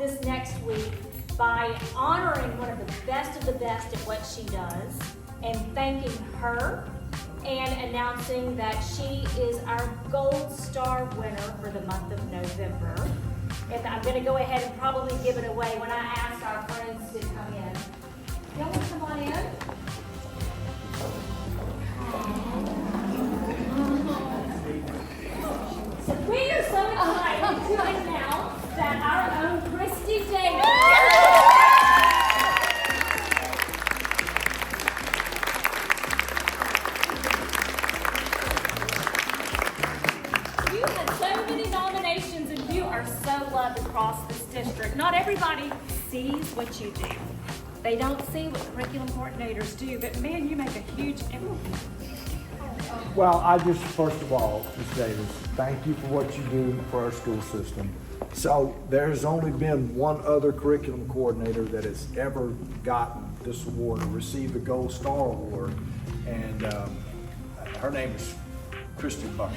this next week by honoring one of the best at what she does and thanking her and announcing that she is our Gold Star winner for the month of November. And I'm going to go ahead and probably give it away when I ask our friends to come in. Y'all want to come on in? So we are so excited to announce that our own Kristy Davis. You had so many nominations and you are so loved across this district. Not everybody sees what you do. They don't see what curriculum coordinators do, but man, you make a huge impact. Well, I just, first of all, Ms. Davis, thank you for what you do for our school system. So there's only been one other curriculum coordinator that has ever gotten this award or received the Gold Star Award, and her name is Kristy Buck.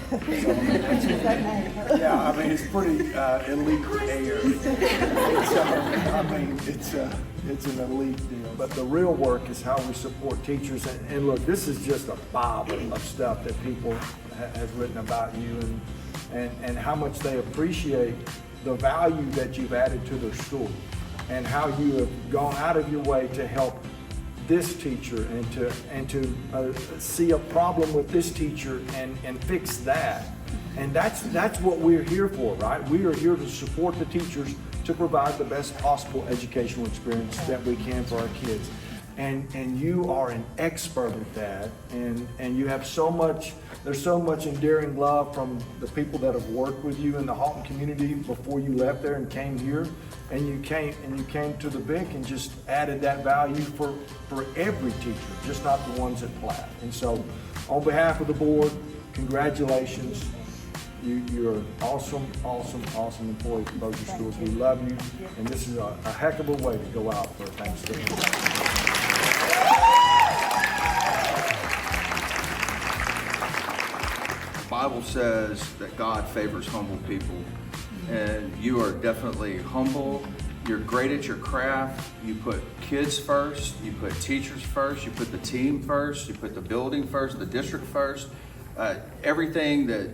Yeah, I mean, it's pretty elite air. It's an elite deal. But the real work is how we support teachers. And look, this is just a bible of stuff that people has written about you and how much they appreciate the value that you've added to their school and how you have gone out of your way to help this teacher and to see a problem with this teacher and fix that. And that's what we're here for, right? We are here to support the teachers to provide the best possible educational experience that we can for our kids. And you are an expert at that, and you have there's so much endearing love from the people that have worked with you in the Halton community before you left there and came here, and you came to the Vic and just added that value for every teacher, just not the ones at Platt. And so on behalf of the board, congratulations. You're an awesome employee for Bossier Schools. We love you, and this is a heck of a way to go out for Thanksgiving. The Bible says that God favors humble people, and you are definitely humble. You're great at your craft. You put kids first, you put teachers first, you put the team first, you put the building first, the district first. Everything that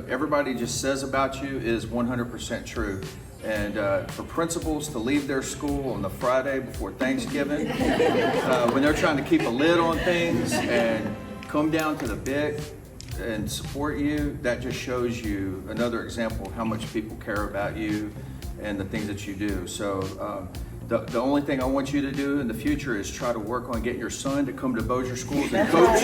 everybody just says about you is 100% true. And for principals to leave their school on the Friday before Thanksgiving, when they're trying to keep a lid on things and come down to the Vic and support you, that just shows you another example of how much people care about you and the things that you do. So the only thing I want you to do in the future is try to work on getting your son to come to Bossier Schools and coach,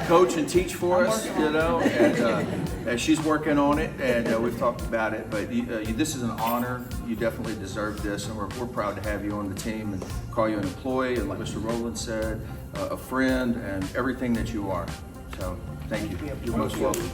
coach and teach for us, and she's working on it, and we've talked about it, but this is an honor. You definitely deserve this, and we're proud to have you on the team and call you an employee, and like Mr. Rowland said, a friend, and everything that you are. So thank you. You're most welcome.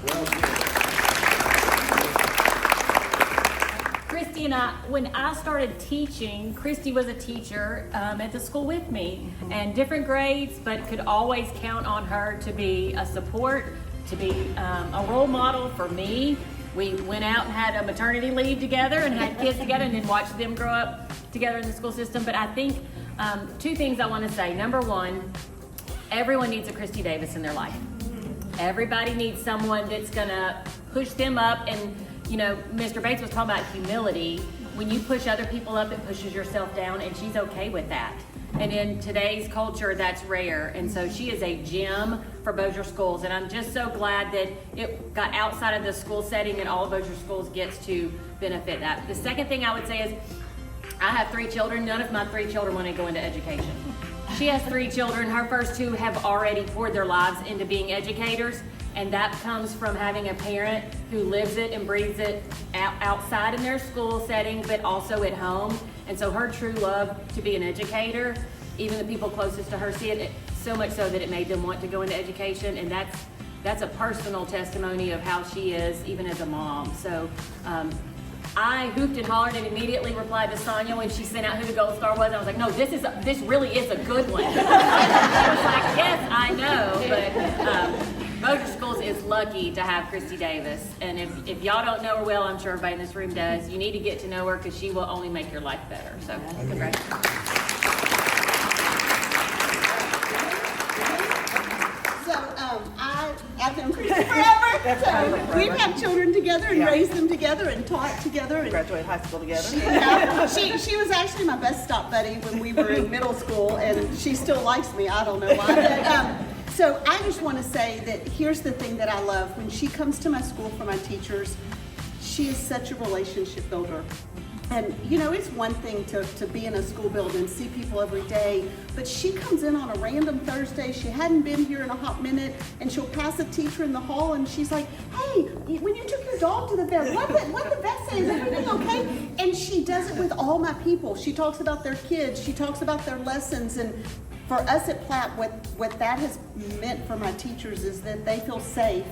Kristy and I, when I started teaching, Kristy was a teacher at the school with me, and different grades, but could always count on her to be a support, to be a role model for me. We went out and had a maternity leave together and had kids together and then watched them grow up together in the school system. But I think two things I want to say. Number one, everyone needs a Kristy Davis in their life. Everybody needs someone that's gonna push them up. And Mr. Bates was talking about humility. When you push other people up, it pushes yourself down, and she's okay with that. And in today's culture, that's rare. And so she is a gem for Bossier Schools, and I'm just so glad that it got outside of the school setting and all of Bossier Schools gets to benefit that. The second thing I would say is, I have 3 children. None of my 3 children want to go into education. She has 3 children. Her first 2 have already poured their lives into being educators. And that comes from having a parent who lives it and breathes it outside in their school setting, but also at home. And so her true love to be an educator, even the people closest to her see it, so much so that it made them want to go into education. And that's a personal testimony of how she is, even as a mom. So I hooped and hollered and immediately replied to Sonia when she sent out who the Gold Star was. I was like, no, this really is a good one. I was like, yes, I know, but Motor Schools is lucky to have Kristy Davis. And if y'all don't know her well, I'm sure everybody in this room does, you need to get to know her because she will only make your life better. So, congratulations. I've known Kristy forever. So we've had children together and raised them together and taught together. And graduated high school together. She was actually my best stop buddy when we were in middle school, and she still likes me. I don't know why. But, so I just want to say that here's the thing that I love. When she comes to my school for my teachers, she is such a relationship builder. And you know, it's one thing to be in a school building and see people every day, but she comes in on a random Thursday, she hadn't been here in a hot minute, and she'll pass a teacher in the hall and she's like, hey, when you took your dog to the vet, what did the vet say? Is everything okay? And she does it with all my people. She talks about their kids, she talks about their lessons, and for us at Platt, what that has meant for my teachers is that they feel safe.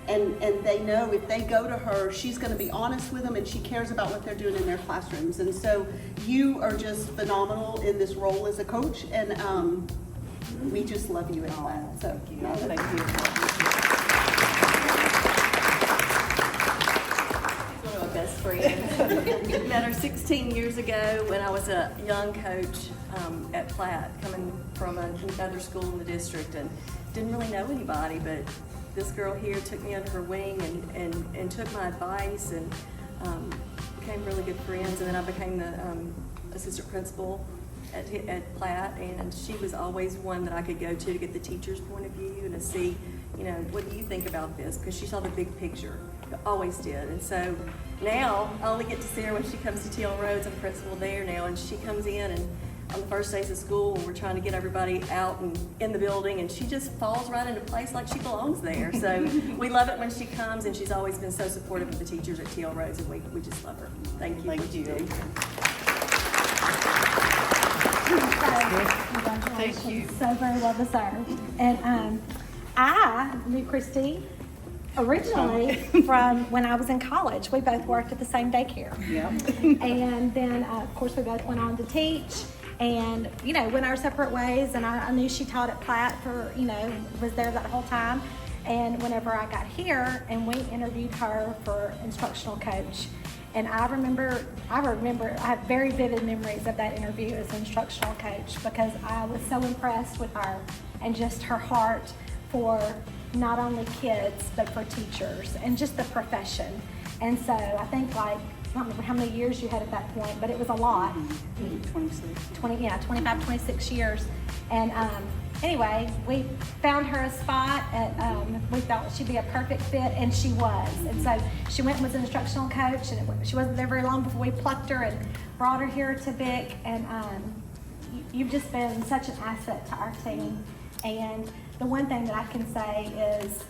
And they know if they go to her, she's going to be honest with them and she cares about what they're doing in their classrooms. And so you are just phenomenal in this role as a coach, and we just love you at Platt. So Thank you. One of my best friends. Met her 16 years ago when I was a young coach at Platt, coming from another school in the district, and didn't really know anybody, but this girl here took me under her wing and took my advice, and became really good friends. And then I became the assistant principal at Platt, and she was always one that I could go to get the teacher's point of view and to see, you know, what do you think about this? Because she saw the big picture, always did. And so now I only get to see her when she comes to Teal Roads. I'm principal there now, and she comes in and on the first days of school, we're trying to get everybody out and in the building, and she just falls right into place like she belongs there. So we love it when she comes, and she's always been so supportive of the teachers at Teal Roads, and we just love her. Thank you. Thank you. Thank you. So very well deserved. And I knew Kristy originally from when I was in college. We both worked at the same daycare. Yep. And then, of course, we both went on to teach and, you know, went our separate ways. And I knew she taught at Platt for, you know, was there that whole time. And whenever I got here and we interviewed her for instructional coach, and I remember, I have very vivid memories of that interview as instructional coach because I was so impressed with her and just her heart for not only kids, but for teachers and just the profession. And so I think I don't remember how many years you had at that point, but it was a lot. 25, 26 years. And anyway, we found her a spot we thought she'd be a perfect fit, and she was. And so she went and was an instructional coach, and she wasn't there very long before we plucked her and brought her here to Vic. And you've just been such an asset to our team. And the one thing that I can say is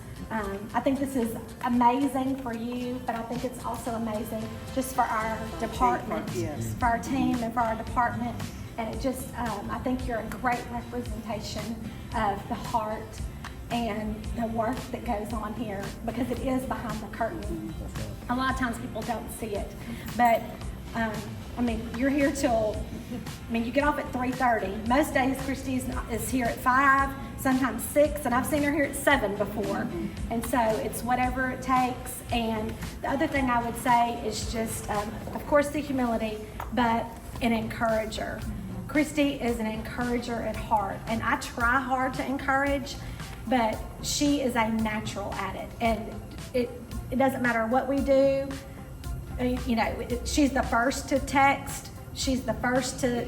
I think this is amazing for you, but I think it's also amazing just for our department, for our team and for our department. And it just, I think you're a great representation of the heart and the work that goes on here, because it is behind the curtain. A lot of times people don't see it, but I mean, you're here till, you get off at 3:30. Most days Kristy is here at 5, sometimes 6, and I've seen her here at 7 before. And so it's whatever it takes. And the other thing I would say is just, of course, the humility, but an encourager. Kristy is an encourager at heart, and I try hard to encourage, but she is a natural at it. And it doesn't matter what we do. You know, she's the first to text. She's the first to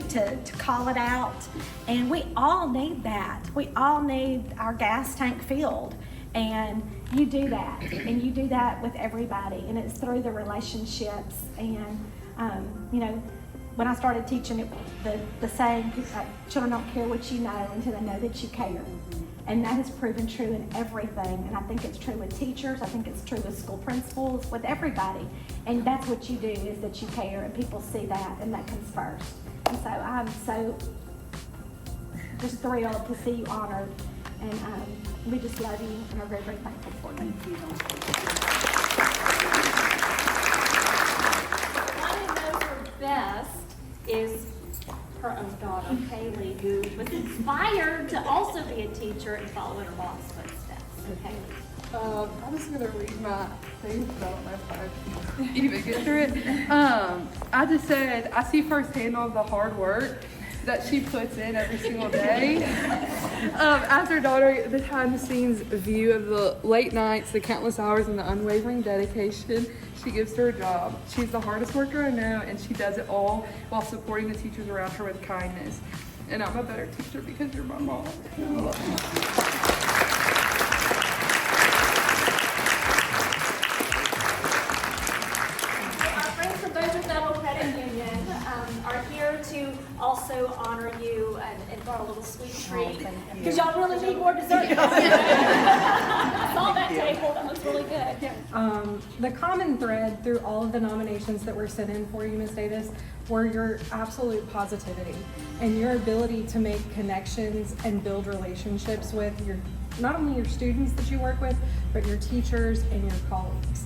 call it out. And we all need that. We all need our gas tank filled. And you do that. And you do that with everybody. And it's through the relationships. And, you know, when I started teaching, the saying, children don't care what you know until they know that you care. And that has proven true in everything. And I think it's true with teachers. I think it's true with school principals, with everybody. And that's what you do, is that you care, and people see that, and that comes first. And so I'm so just thrilled to see you honored. And we just love you and are very, very thankful for you. Thank you. One who knows her best is her own daughter, Kaylee, who was inspired to also be a teacher and follow in her mom's footsteps. So, Kaylee. I'm just gonna read my thing because I don't know if I even get through it. I just said I see firsthand all the hard work that she puts in every single day. As her daughter, the behind-the-scenes view of the late nights, the countless hours, and the unwavering dedication she gives to her job. She's the hardest worker I know, and she does it all while supporting the teachers around her with kindness. And I'm a better teacher because you're my mom. I love you. Our friends from Bossier Federal Credit Union are here to also honor you and brought a little sweet treat. Because y'all really need more dessert. I saw that table, that looks really good. The common thread through all of the nominations that were sent in for you, Ms. Davis, were your absolute positivity and your ability to make connections and build relationships with not only your students that you work with, but your teachers and your colleagues.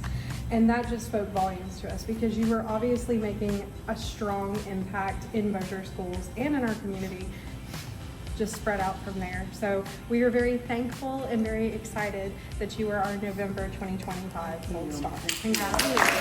And that just spoke volumes to us because you were obviously making a strong impact in Bossier schools and in our community, just spread out from there. So we are very thankful and very excited that you are our November 2025 Gold Star. Congratulations.